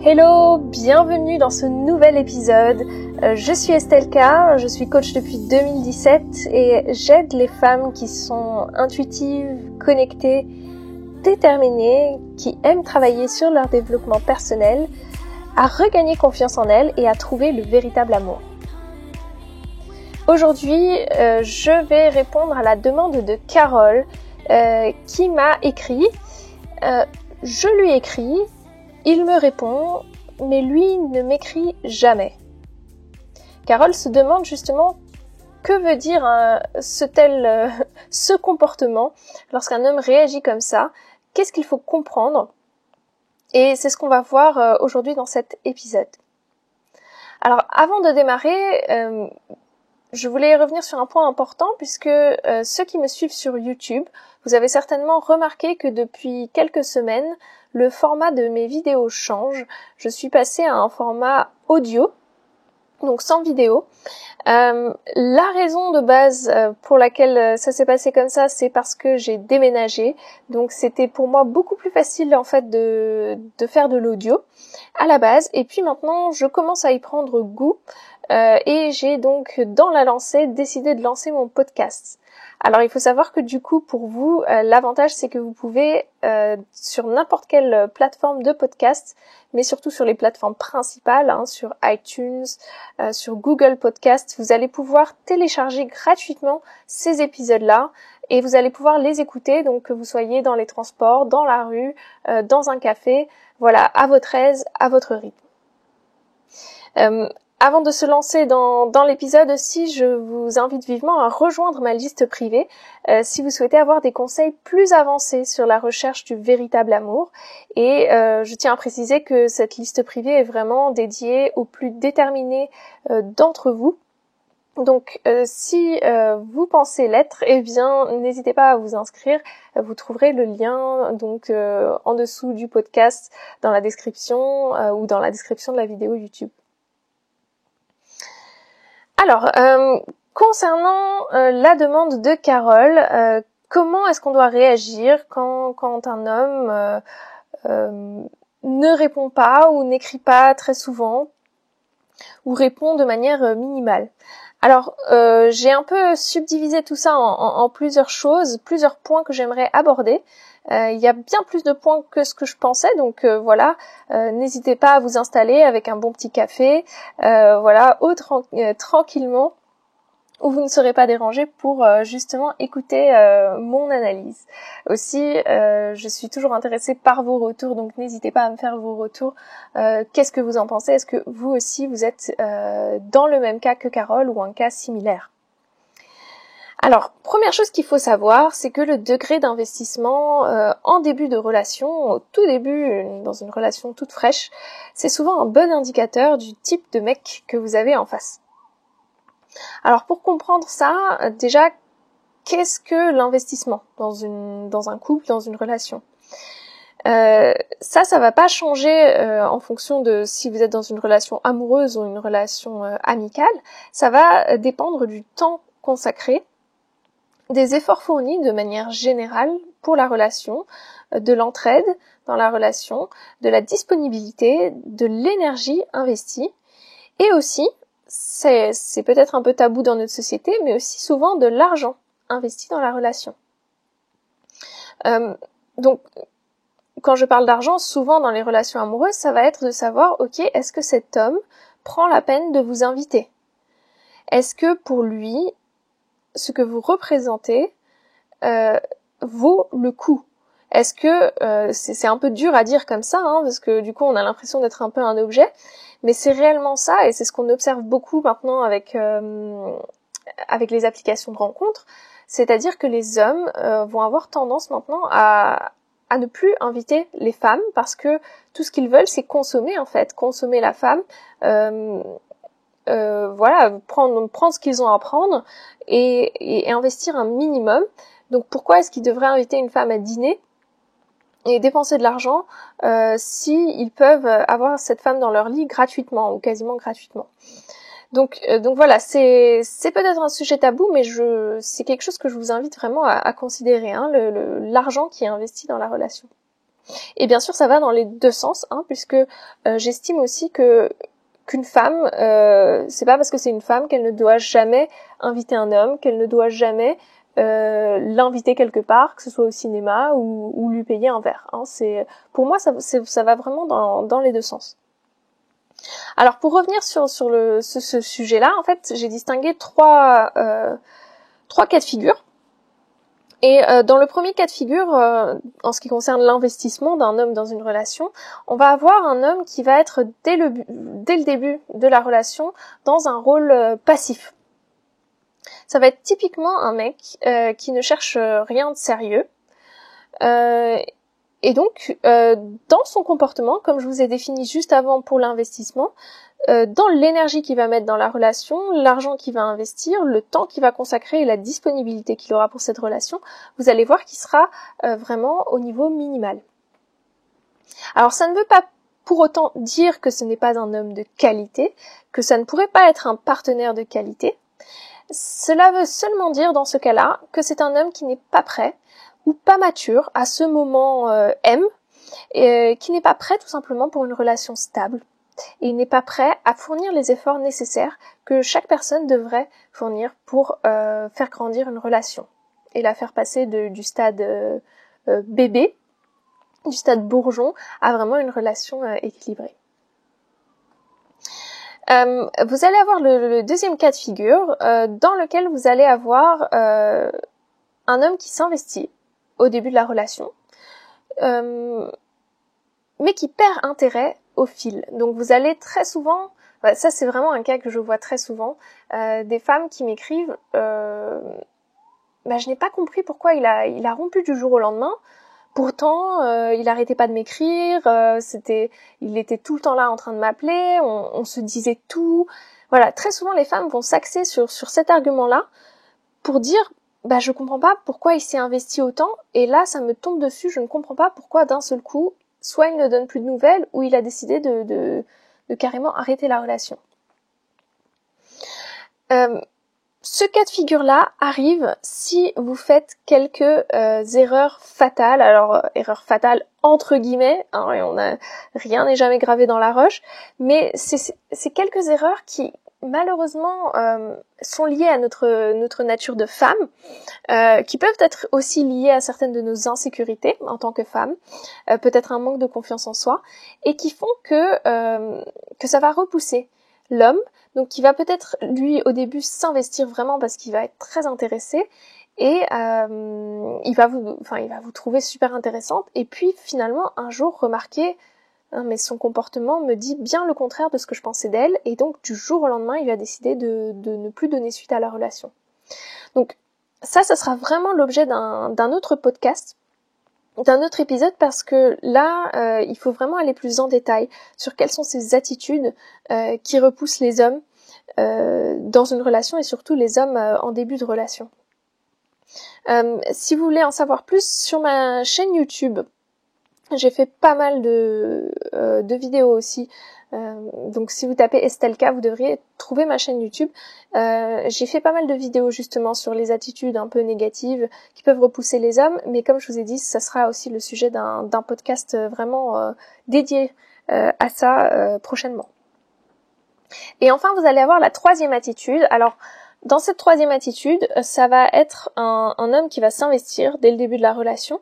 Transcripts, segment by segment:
Hello, bienvenue dans ce nouvel épisode. Je suis Estelka, je suis coach depuis 2017 et j'aide les femmes qui sont intuitives, connectées, déterminées, qui aiment travailler sur leur développement personnel, à regagner confiance en elles et à trouver le véritable amour. Aujourd'hui, je vais répondre à la demande de Carole qui m'a écrit. Je lui écris. Il me répond, mais lui ne m'écrit jamais. Carole se demande justement que veut dire ce comportement lorsqu'un homme réagit comme ça. Qu'est-ce qu'il faut comprendre? Et c'est ce qu'on va voir aujourd'hui dans cet épisode. Alors avant de démarrer, je voulais revenir sur un point important puisque ceux qui me suivent sur YouTube, vous avez certainement remarqué que depuis quelques semaines, le format de mes vidéos change. Je suis passée à un format audio, donc sans vidéo. La raison de base pour laquelle ça s'est passé comme ça, c'est parce que j'ai déménagé. Donc c'était pour moi beaucoup plus facile en fait de faire de l'audio à la base. Et puis maintenant, je commence à y prendre goût. Et j'ai donc dans la lancée décidé de lancer mon podcast. Alors il faut savoir que du coup pour vous, l'avantage c'est que vous pouvez sur n'importe quelle plateforme de podcast, mais surtout sur les plateformes principales, sur iTunes, sur Google Podcast, vous allez pouvoir télécharger gratuitement ces épisodes-là et vous allez pouvoir les écouter, donc que vous soyez dans les transports, dans la rue, dans un café, voilà, à votre aise, à votre rythme. Avant de se lancer dans l'épisode aussi, je vous invite vivement à rejoindre ma liste privée si vous souhaitez avoir des conseils plus avancés sur la recherche du véritable amour. Et je tiens à préciser que cette liste privée est vraiment dédiée aux plus déterminés d'entre vous. Donc si vous pensez l'être, eh bien n'hésitez pas à vous inscrire. Vous trouverez le lien donc en dessous du podcast, dans la description ou dans la description de la vidéo YouTube. Alors, concernant la demande de Carole, comment est-ce qu'on doit réagir quand un homme ne répond pas ou n'écrit pas très souvent ou répond de manière minimale? Alors, j'ai un peu subdivisé tout ça en plusieurs choses, plusieurs points que j'aimerais aborder. Il y a bien plus de points que ce que je pensais, donc voilà, n'hésitez pas à vous installer avec un bon petit café, voilà, tranquillement, où vous ne serez pas dérangé pour justement écouter mon analyse. Aussi, je suis toujours intéressée par vos retours, donc n'hésitez pas à me faire vos retours. Qu'est-ce que vous en pensez? Est-ce que vous aussi vous êtes dans le même cas que Carole ou un cas similaire? Alors, première chose qu'il faut savoir, c'est que le degré d'investissement en début de relation, au tout début, dans une relation toute fraîche, c'est souvent un bon indicateur du type de mec que vous avez en face. Alors, pour comprendre ça, déjà, qu'est-ce que l'investissement dans un couple, dans une relation? Ça va pas changer en fonction de si vous êtes dans une relation amoureuse ou une relation amicale. Ça va dépendre du temps consacré, des efforts fournis de manière générale pour la relation, de l'entraide dans la relation, de la disponibilité, de l'énergie investie, et aussi, c'est peut-être un peu tabou dans notre société, mais aussi souvent de l'argent investi dans la relation. Donc, quand je parle d'argent, souvent dans les relations amoureuses, ça va être de savoir, ok, est-ce que cet homme prend la peine de vous inviter? Est-ce que pour lui, ce que vous représentez vaut le coup? Est-ce que c'est un peu dur à dire comme ça, parce que du coup on a l'impression d'être un peu un objet, mais c'est réellement ça, et c'est ce qu'on observe beaucoup maintenant avec les applications de rencontres, c'est-à-dire que les hommes vont avoir tendance maintenant à ne plus inviter les femmes, parce que tout ce qu'ils veulent c'est consommer en fait, consommer la femme, voilà, prendre ce qu'ils ont à prendre et investir un minimum. Donc pourquoi est-ce qu'ils devraient inviter une femme à dîner et dépenser de l'argent si ils peuvent avoir cette femme dans leur lit gratuitement ou quasiment gratuitement? Donc voilà, c'est peut-être un sujet tabou, mais c'est quelque chose que je vous invite vraiment à considérer, l'argent qui est investi dans la relation. Et bien sûr, ça va dans les deux sens, puisque j'estime aussi qu'une femme, c'est pas parce que c'est une femme qu'elle ne doit jamais inviter un homme, qu'elle ne doit jamais l'inviter quelque part, que ce soit au cinéma ou lui payer un verre. Pour moi, ça va vraiment dans les deux sens. Alors pour revenir sur ce sujet-là, en fait, j'ai distingué trois cas de figure. Et dans le premier cas de figure, en ce qui concerne l'investissement d'un homme dans une relation, on va avoir un homme qui va être dès le début de la relation dans un rôle passif. Ça va être typiquement un mec qui ne cherche rien de sérieux. Et donc, dans son comportement, comme je vous ai défini juste avant pour l'investissement, dans l'énergie qu'il va mettre dans la relation, l'argent qu'il va investir, le temps qu'il va consacrer et la disponibilité qu'il aura pour cette relation, vous allez voir qu'il sera vraiment au niveau minimal. Alors ça ne veut pas pour autant dire que ce n'est pas un homme de qualité, que ça ne pourrait pas être un partenaire de qualité. Cela veut seulement dire dans ce cas-là que c'est un homme qui n'est pas prêt ou pas mature à ce moment M, qui n'est pas prêt tout simplement pour une relation stable. Et il n'est pas prêt à fournir les efforts nécessaires que chaque personne devrait fournir pour faire grandir une relation et la faire passer du stade bébé, du stade bourgeon, à vraiment une relation équilibrée. Vous allez avoir le deuxième cas de figure dans lequel vous allez avoir un homme qui s'investit au début de la relation, mais qui perd intérêt au fil. Donc vous allez très souvent, ça c'est vraiment un cas que je vois très souvent, des femmes qui m'écrivent je n'ai pas compris pourquoi il a rompu du jour au lendemain. Pourtant, il arrêtait pas de m'écrire, il était tout le temps là en train de m'appeler, on se disait tout. Voilà, très souvent les femmes vont s'axer sur cet argument-là pour dire je comprends pas pourquoi il s'est investi autant, et là ça me tombe dessus, je ne comprends pas pourquoi d'un seul coup soit il ne donne plus de nouvelles, ou il a décidé de carrément arrêter la relation. Ce cas de figure-là arrive si vous faites quelques erreurs fatales. Alors, erreurs fatales entre guillemets, rien n'est jamais gravé dans la roche, mais c'est quelques erreurs qui, malheureusement, sont liées à notre nature de femme, qui peuvent être aussi liées à certaines de nos insécurités en tant que femme, peut-être un manque de confiance en soi, et qui font que ça va repousser l'homme, donc qui va peut-être lui au début s'investir vraiment parce qu'il va être très intéressé, et il va vous trouver super intéressante, et puis finalement un jour remarquer mais son comportement me dit bien le contraire de ce que je pensais d'elle, et donc du jour au lendemain il va décider de ne plus donner suite à la relation. Donc ça sera vraiment l'objet d'un autre podcast, d'un autre épisode, parce que là il faut vraiment aller plus en détail sur quelles sont ces attitudes qui repoussent les hommes dans une relation, et surtout les hommes en début de relation. Si vous voulez en savoir plus, sur ma chaîne YouTube, j'ai fait pas mal de vidéos aussi. Donc si vous tapez Estelka, vous devriez trouver ma chaîne YouTube. J'ai fait pas mal de vidéos justement sur les attitudes un peu négatives qui peuvent repousser les hommes, mais comme je vous ai dit, ça sera aussi le sujet d'un podcast vraiment dédié à ça prochainement. Et enfin, vous allez avoir la troisième attitude. Alors, dans cette troisième attitude, ça va être un homme qui va s'investir dès le début de la relation,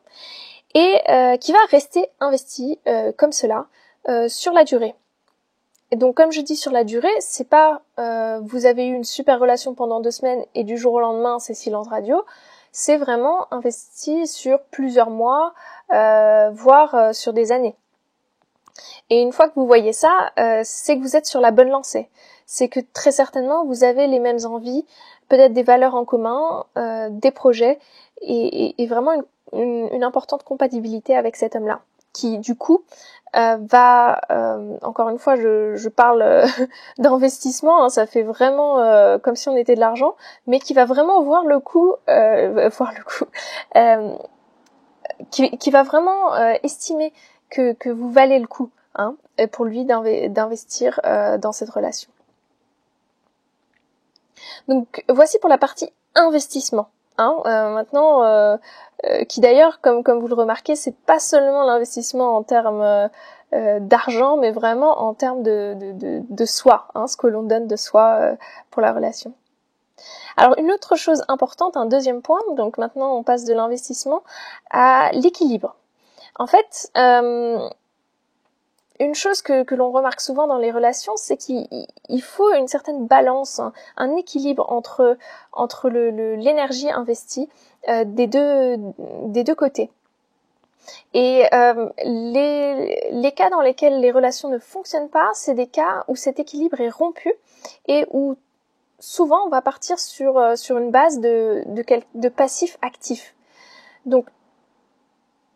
et qui va rester investi comme cela sur la durée. Et donc comme je dis sur la durée, c'est pas vous avez eu une super relation pendant 2 semaines et du jour au lendemain c'est silence radio, c'est vraiment investi sur plusieurs mois, voire sur des années. Et une fois que vous voyez ça, c'est que vous êtes sur la bonne lancée. C'est que très certainement vous avez les mêmes envies, peut-être des valeurs en commun, des projets, et vraiment une importante compatibilité avec cet homme-là, qui du coup va, encore une fois je parle d'investissement, ça fait vraiment comme si on était de l'argent, mais qui va vraiment voir le coup, qui va vraiment estimer que vous valez le coup, pour lui d'investir dans cette relation. Donc voici pour la partie investissement. Maintenant, qui d'ailleurs, comme vous le remarquez, c'est pas seulement l'investissement en termes d'argent, mais vraiment en termes de soi, ce que l'on donne de soi pour la relation. Alors une autre chose importante, un deuxième point, donc maintenant on passe de l'investissement à l'équilibre. En fait, une chose que l'on remarque souvent dans les relations, c'est qu'il faut une certaine balance, un équilibre entre l'énergie investie des deux côtés. Et les cas dans lesquels les relations ne fonctionnent pas, c'est des cas où cet équilibre est rompu et où souvent on va partir sur une base de passif-actif. Donc,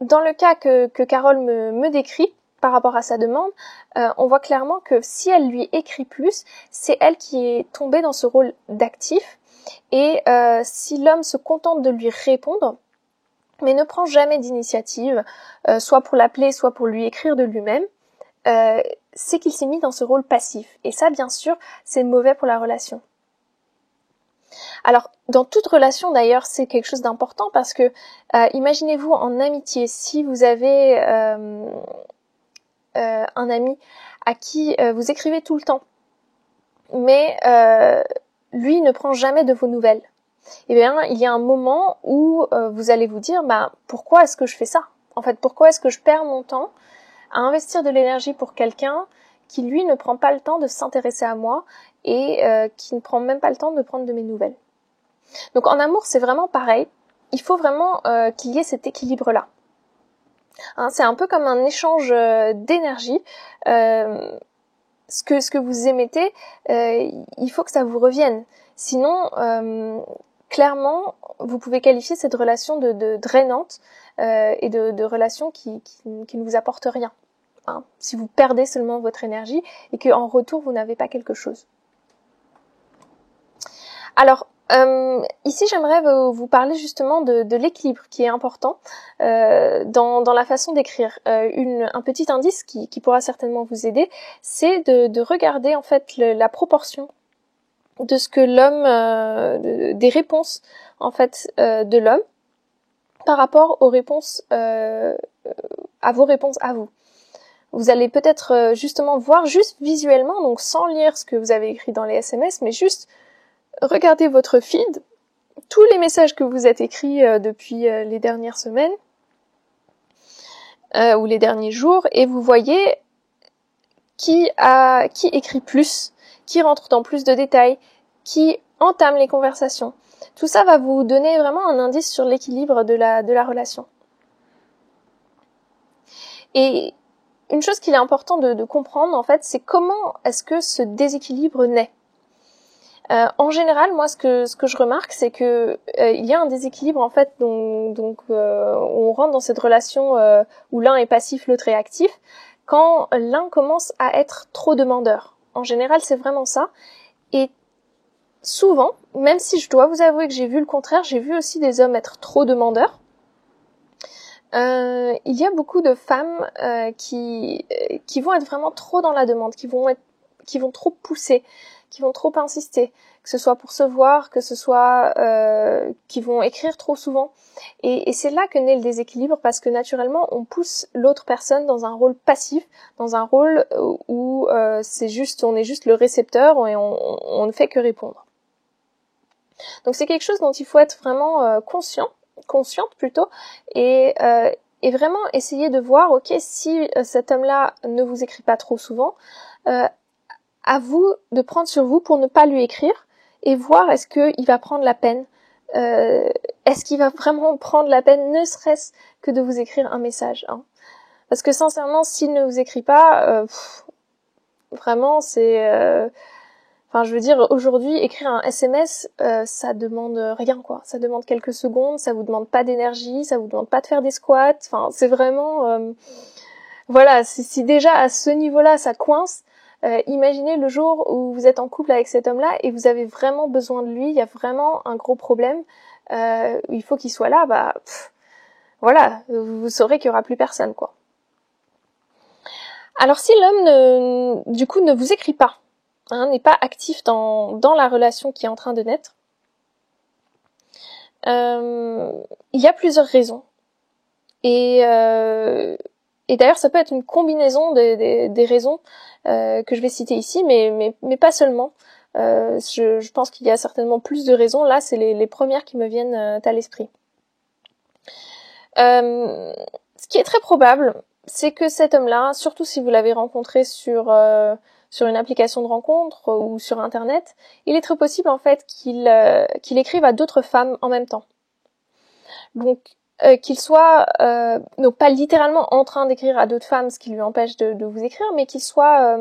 dans le cas que Carole me décrit, par rapport à sa demande, on voit clairement que si elle lui écrit plus, c'est elle qui est tombée dans ce rôle d'actif. Et si l'homme se contente de lui répondre, mais ne prend jamais d'initiative, soit pour l'appeler, soit pour lui écrire de lui-même, c'est qu'il s'est mis dans ce rôle passif. Et ça, bien sûr, c'est mauvais pour la relation. Alors, dans toute relation d'ailleurs, c'est quelque chose d'important parce que, imaginez-vous en amitié, si vous avez un ami à qui vous écrivez tout le temps, mais lui ne prend jamais de vos nouvelles, eh bien, il y a un moment où vous allez vous dire, pourquoi est-ce que je fais ça ? En fait, pourquoi est-ce que je perds mon temps à investir de l'énergie pour quelqu'un qui, lui, ne prend pas le temps de s'intéresser à moi et qui ne prend même pas le temps de prendre de mes nouvelles. Donc, en amour, c'est vraiment pareil. Il faut vraiment qu'il y ait cet équilibre-là. C'est un peu comme un échange d'énergie. Ce que vous émettez, il faut que ça vous revienne. Sinon, clairement, vous pouvez qualifier cette relation de drainante et de relation qui ne vous apporte rien. Si vous perdez seulement votre énergie et qu'en retour, vous n'avez pas quelque chose. Alors, ici, j'aimerais vous parler justement de l'équilibre qui est important dans la façon d'écrire. Un petit indice qui pourra certainement vous aider, c'est de regarder en fait la proportion de ce que l'homme, des réponses en fait de l'homme par rapport aux réponses à vos réponses à vous. Vous allez peut-être justement voir juste visuellement, donc sans lire ce que vous avez écrit dans les SMS, mais juste regardez votre feed, tous les messages que vous êtes écrits depuis les dernières semaines ou les derniers jours, et vous voyez qui écrit plus, qui rentre dans plus de détails, qui entame les conversations. Tout ça va vous donner vraiment un indice sur l'équilibre de la relation. Et une chose qu'il est important de comprendre, en fait, c'est comment est-ce que ce déséquilibre naît. En général, moi, ce que je remarque, c'est que il y a un déséquilibre en fait, donc on rentre dans cette relation où l'un est passif, l'autre est actif, quand l'un commence à être trop demandeur. En général, c'est vraiment ça. Et souvent, même si je dois vous avouer que j'ai vu le contraire, j'ai vu aussi des hommes être trop demandeurs. Il y a beaucoup de femmes qui vont être vraiment trop dans la demande, qui vont trop pousser, qui vont trop insister, que ce soit pour se voir, que ce soit qui vont écrire trop souvent. Et c'est là que naît le déséquilibre, parce que naturellement, on pousse l'autre personne dans un rôle passif, dans un rôle où on est juste le récepteur et on ne fait que répondre. Donc c'est quelque chose dont il faut être vraiment consciente plutôt, et vraiment essayer de voir, ok, si cet homme-là ne vous écrit pas trop souvent, à vous de prendre sur vous pour ne pas lui écrire et voir est-ce qu'il va prendre la peine, est-ce qu'il va vraiment prendre la peine, ne serait-ce que de vous écrire un message. Parce que sincèrement, s'il ne vous écrit pas, vraiment c'est... je veux dire, aujourd'hui, écrire un SMS, ça demande rien, quoi. Ça demande quelques secondes, ça vous demande pas d'énergie, ça vous demande pas de faire des squats. C'est vraiment... voilà, si déjà à ce niveau-là, ça coince, imaginez le jour où vous êtes en couple avec cet homme-là et vous avez vraiment besoin de lui, il y a vraiment un gros problème, il faut qu'il soit là, voilà, vous saurez qu'il y aura plus personne, quoi. Alors si l'homme du coup ne vous écrit pas, n'est pas actif dans la relation qui est en train de naître, il y a plusieurs raisons. Et d'ailleurs, ça peut être une combinaison des raisons que je vais citer ici, mais pas seulement. Je pense qu'il y a certainement plus de raisons. Là, c'est les premières qui me viennent à l'esprit. Ce qui est très probable, c'est que cet homme-là, surtout si vous l'avez rencontré sur une application de rencontre ou sur Internet, il est très possible en fait qu'il écrive à d'autres femmes en même temps. Donc qu'il soit donc pas littéralement en train d'écrire à d'autres femmes, ce qui lui empêche de vous écrire, mais qu'il soit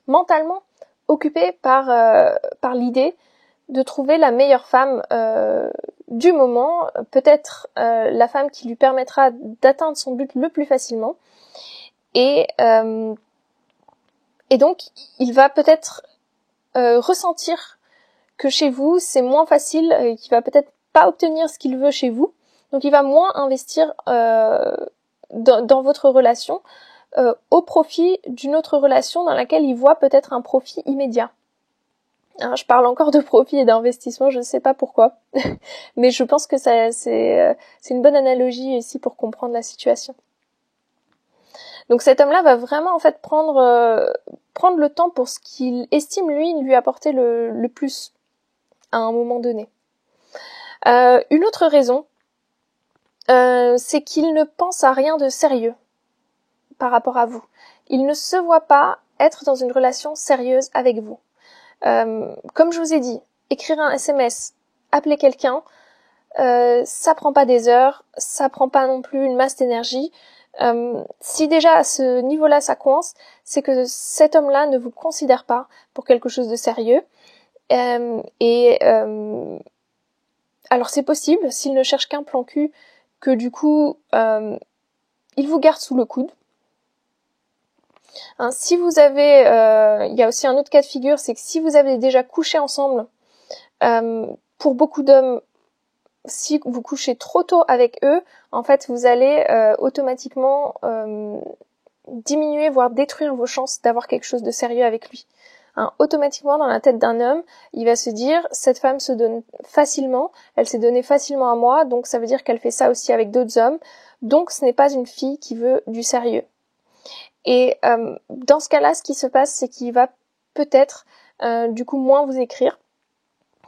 mentalement occupé par l'idée de trouver la meilleure femme du moment, peut-être la femme qui lui permettra d'atteindre son but le plus facilement. Et donc, il va peut-être ressentir que chez vous, c'est moins facile, qu'il va peut-être pas obtenir ce qu'il veut chez vous. Donc, il va moins investir dans votre relation au profit d'une autre relation dans laquelle il voit peut-être un profit immédiat. Alors, je parle encore de profit et d'investissement, je ne sais pas pourquoi, mais je pense que c'est une bonne analogie ici pour comprendre la situation. Donc cet homme-là va vraiment en fait prendre le temps pour ce qu'il estime lui apporter le plus à un moment donné. Une autre raison, c'est qu'il ne pense à rien de sérieux par rapport à vous. Il ne se voit pas être dans une relation sérieuse avec vous. Comme je vous ai dit, écrire un SMS, appeler quelqu'un, ça prend pas des heures, ça prend pas non plus une masse d'énergie. Si déjà à ce niveau-là ça coince, c'est que cet homme-là ne vous considère pas pour quelque chose de sérieux. Alors c'est possible, s'il ne cherche qu'un plan cul, que du coup il vous garde sous le coude. Hein, si vous avez, il y a aussi un autre cas de figure, c'est que si vous avez déjà couché ensemble, pour beaucoup d'hommes, si vous couchez trop tôt avec eux, en fait, vous allez automatiquement diminuer, voire détruire vos chances d'avoir quelque chose de sérieux avec lui. Hein, automatiquement, dans la tête d'un homme, il va se dire, cette femme se donne facilement, elle s'est donnée facilement à moi, donc ça veut dire qu'elle fait ça aussi avec d'autres hommes, donc ce n'est pas une fille qui veut du sérieux. Et dans ce cas-là, ce qui se passe, c'est qu'il va peut-être du coup moins vous écrire,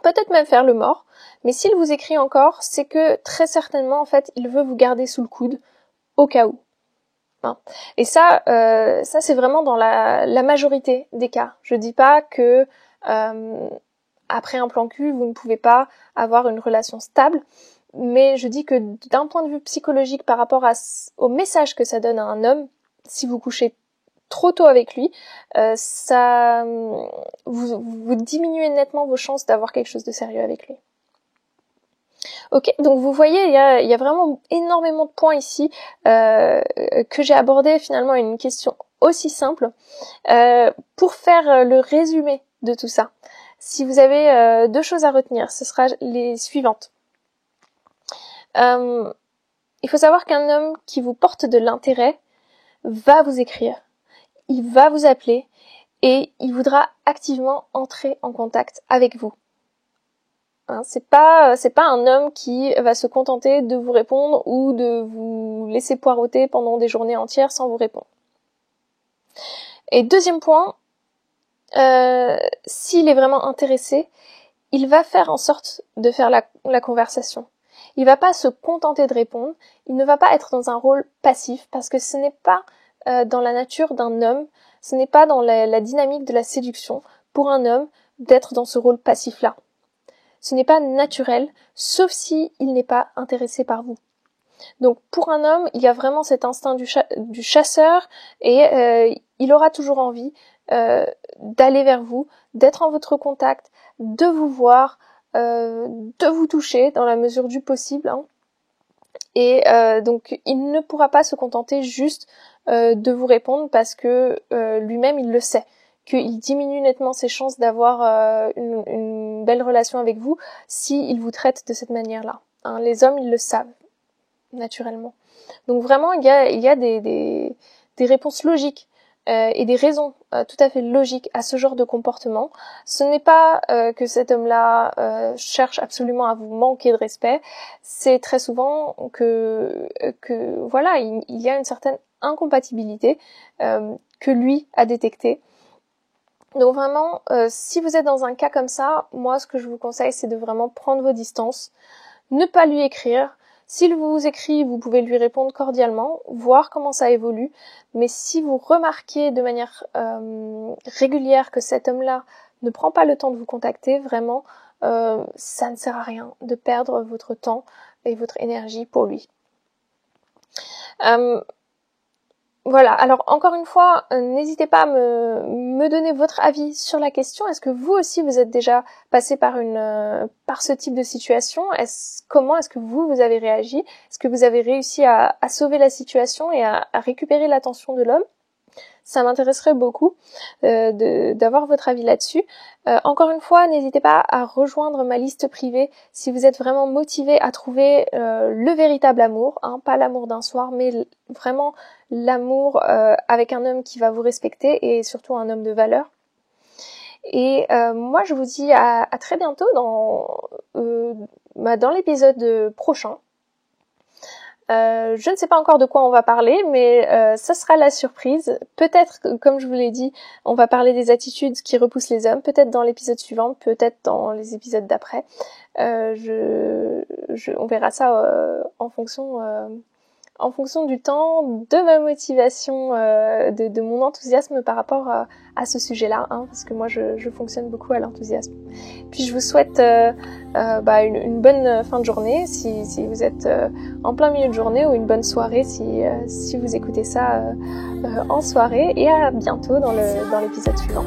peut-être même faire le mort, mais s'il vous écrit encore, c'est que très certainement en fait il veut vous garder sous le coude au cas où. Hein. Et ça c'est vraiment dans la majorité des cas. Je dis pas que après un plan cul vous ne pouvez pas avoir une relation stable, mais je dis que d'un point de vue psychologique par rapport au message que ça donne à un homme, si vous couchez trop tôt avec lui, ça vous diminuez nettement vos chances d'avoir quelque chose de sérieux avec lui. Ok, donc vous voyez, il y a vraiment énormément de points ici que j'ai abordé finalement une question aussi simple. Pour faire le résumé de tout ça, si vous avez deux choses à retenir, ce sera les suivantes. Il faut savoir qu'un homme qui vous porte de l'intérêt va vous écrire, il va vous appeler et il voudra activement entrer en contact avec vous. Hein, c'est pas un homme qui va se contenter de vous répondre ou de vous laisser poireauter pendant des journées entières sans vous répondre. Et deuxième point, s'il est vraiment intéressé, il va faire en sorte de faire la conversation. Il va pas se contenter de répondre, il ne va pas être dans un rôle passif parce que ce n'est pas dans la nature d'un homme, ce n'est pas dans la dynamique de la séduction pour un homme d'être dans ce rôle passif-là. Ce n'est pas naturel, sauf si il n'est pas intéressé par vous. Donc pour un homme, il y a vraiment cet instinct du chasseur et il aura toujours envie d'aller vers vous, d'être en votre contact, de vous voir, de vous toucher dans la mesure du possible. Hein. Et donc il ne pourra pas se contenter juste de vous répondre parce que lui-même il le sait, qu'il diminue nettement ses chances d'avoir une belle relation avec vous s'il vous traite de cette manière-là. Hein, les hommes ils le savent naturellement. Donc vraiment il y a des réponses logiques et des raisons tout à fait logiques à ce genre de comportement. Ce n'est pas que cet homme-là cherche absolument à vous manquer de respect, c'est très souvent que voilà, il y a une certaine incompatibilité que lui a détectée. Donc vraiment, si vous êtes dans un cas comme ça, moi ce que je vous conseille, c'est de vraiment prendre vos distances, ne pas lui écrire. S'il vous écrit, vous pouvez lui répondre cordialement, voir comment ça évolue. Mais si vous remarquez de manière régulière que cet homme-là ne prend pas le temps de vous contacter, vraiment, ça ne sert à rien de perdre votre temps et votre énergie pour lui. Voilà, alors encore une fois, n'hésitez pas à me donner votre avis sur la question. Est-ce que vous aussi vous êtes déjà passé par ce type de situation? Comment est-ce que vous avez réagi? Est-ce que vous avez réussi à sauver la situation et à récupérer l'attention de l'homme? Ça m'intéresserait beaucoup d'avoir votre avis là-dessus. Encore une fois, n'hésitez pas à rejoindre ma liste privée si vous êtes vraiment motivé à trouver le véritable amour, hein, pas l'amour d'un soir, mais vraiment l'amour avec un homme qui va vous respecter et surtout un homme de valeur. Et moi, je vous dis à très bientôt dans l'épisode prochain. Je ne sais pas encore de quoi on va parler, mais ça sera la surprise. Peut-être, comme je vous l'ai dit, on va parler des attitudes qui repoussent les hommes, peut-être dans l'épisode suivant, peut-être dans les épisodes d'après. On verra ça en fonction du temps, de ma motivation, de mon enthousiasme par rapport à ce sujet-là, hein, parce que moi je fonctionne beaucoup à l'enthousiasme. Puis je vous souhaite une bonne fin de journée si vous êtes en plein milieu de journée, ou une bonne soirée si vous écoutez ça en soirée, et à bientôt dans l'épisode suivant.